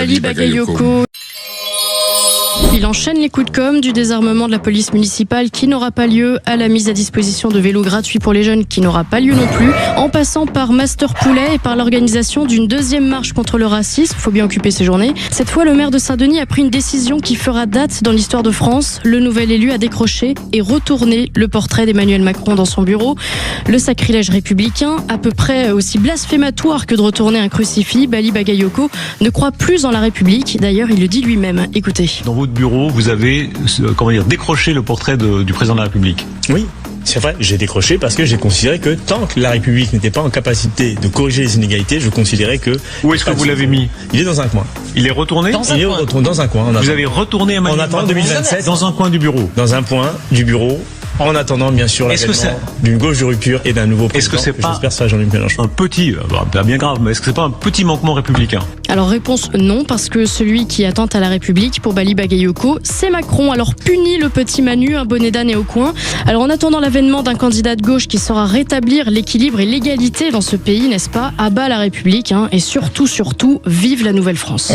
Ali Bagayoko. Il enchaîne les coups de com' du désarmement de la police municipale qui n'aura pas lieu, à la mise à disposition de vélos gratuits pour les jeunes qui n'aura pas lieu non plus, en passant par Master Poulet et par l'organisation d'une deuxième marche contre le racisme. Faut bien occuper ces journées. Cette fois, le maire de Saint-Denis a pris une décision qui fera date dans l'histoire de France. Le nouvel élu a décroché et retourné le portrait d'Emmanuel Macron dans son bureau. Le sacrilège républicain, à peu près aussi blasphématoire que de retourner un crucifix, Ali Bagayoko ne croit plus en la République. D'ailleurs, il le dit lui-même. Écoutez. Dans votre bureau, vous avez décroché le portrait du président de la République. Oui, c'est vrai, j'ai décroché parce que j'ai considéré que tant que la République n'était pas en capacité de corriger les inégalités, je considérais que... Où est-ce que vous l'avez mis? Il est dans un coin. Il est retourné? Il est retourné dans un coin. Vous avez retourné Emmanuel Macron en attendant 2027 dans un coin du bureau? Dans un point du bureau. En attendant, bien sûr, l'avènement d'une gauche de rupture et d'un nouveau président. Est-ce que c'est pas j'espère ça, Jean-Luc Mélenchon. Un petit, bien grave, mais est-ce que c'est pas un petit manquement républicain? Alors réponse non, parce que celui qui attente à la République pour Ali Bagayoko, c'est Macron. Alors puni le petit Manu, un bonnet d'âne et au coin. Alors en attendant l'avènement d'un candidat de gauche qui saura rétablir l'équilibre et l'égalité dans ce pays, n'est-ce pas? À bas la République, et surtout, vive la Nouvelle-France.